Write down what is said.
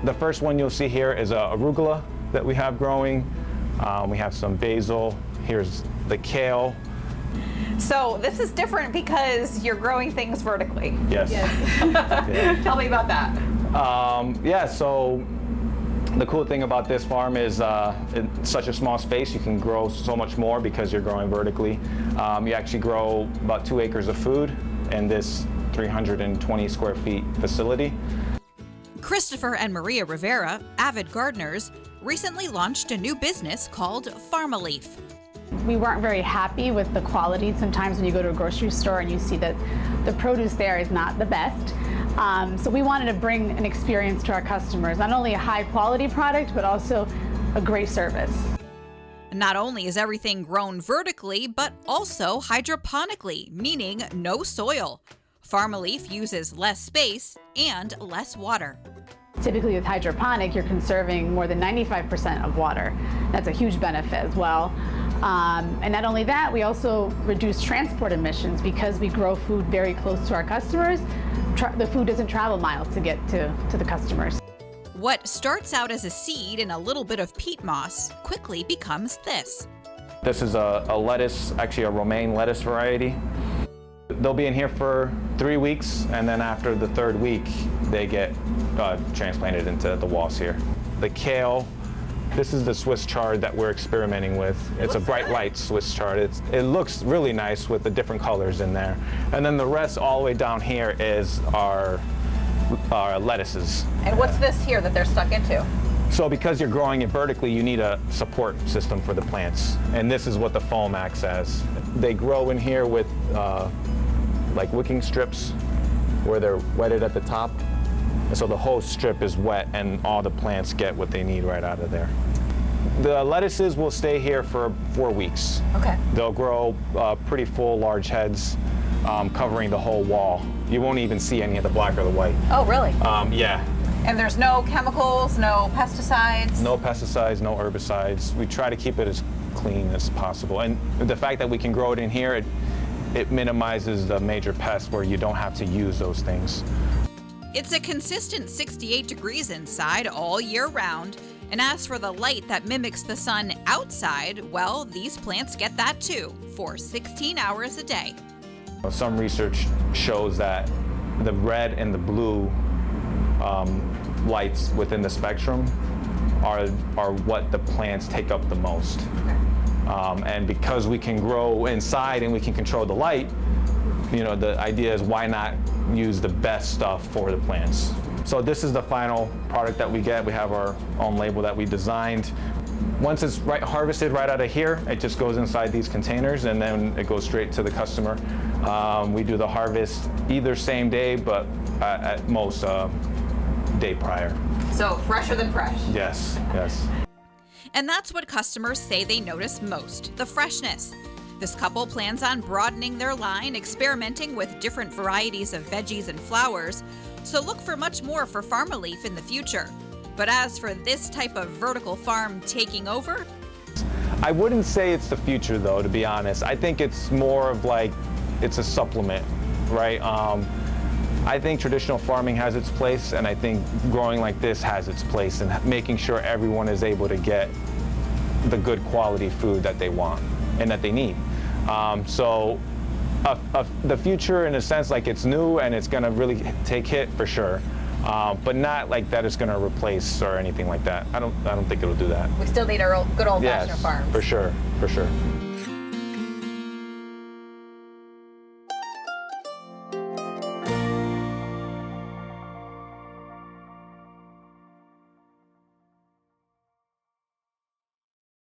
The first one you'll see here is arugula that we have growing. We have some basil. Here's the kale. So this is different because you're growing things vertically. Yes. Yeah. Tell me about that. Yeah, so the cool thing about this farm is in such a small space, you can grow so much more because you're growing vertically. You actually grow about 2 acres of food in this 320 square feet facility. Christopher and Maria Rivera, avid gardeners, recently launched a new business called Farmaleaf. We weren't very happy with the quality. Sometimes when you go to a grocery store and you see that the produce there is not the best. So we wanted to bring an experience to our customers, not only a high quality product, but also a great service. Not only is everything grown vertically, but also hydroponically, meaning no soil. Farmaleaf uses less space and less water. Typically with hydroponic, you're conserving more than 95% of water. That's a huge benefit as well. And not only that, we also reduce transport emissions because we grow food very close to our customers. The food doesn't travel miles to get to the customers. What starts out as a seed and a little bit of peat moss quickly becomes this. This is a lettuce, actually a romaine lettuce variety. They'll be in here for 3 weeks, and then after the 3rd week, they get transplanted into the walls here. The kale, this is the Swiss chard that we're experimenting with. It's a bright light Swiss chard. It looks really nice with the different colors in there. And then the rest all the way down here is our lettuces. And what's this here that they're stuck into? So because you're growing it vertically, you need a support system for the plants. And this is what the foam acts as. They grow in here with like wicking strips where they're wetted at the top. And so the whole strip is wet and all the plants get what they need right out of there. The lettuces will stay here for 4 weeks. Okay. They'll grow pretty full, large heads, covering the whole wall. You won't even see any of the black or the white. Oh, really? Yeah. And there's no chemicals, no pesticides? No pesticides, no herbicides. We try to keep it as clean as possible. And the fact that we can grow it in here, it minimizes the major pests where you don't have to use those things. It's a consistent 68 degrees inside all year round. And as for the light that mimics the sun outside, well, these plants get that too, for 16 hours a day. Some research shows that the red and the blue lights within the spectrum are what the plants take up the most. And because we can grow inside and we can control the light, you know, the idea is why not use the best stuff for the plants. So this is the final product that we get. We have our own label that we designed. Once it's harvested right out of here, it just goes inside these containers and then it goes straight to the customer. We do the harvest either same day, but at most day prior. So fresher than fresh. Yes, yes. And that's what customers say they notice most, the freshness. This couple plans on broadening their line, experimenting with different varieties of veggies and flowers, so look for much more for Farmaleaf in the future. But as for this type of vertical farm taking over? I wouldn't say it's the future though, to be honest. I think it's more of like, it's a supplement, right? I think traditional farming has its place, and I think growing like this has its place, and making sure everyone is able to get the good quality food that they want and that they need. So the future, in a sense, like it's new and it's gonna really take hit for sure, but not like that it's gonna replace or anything like that. I don't think it'll do that. We still need our good old-fashioned farms. For sure, for sure.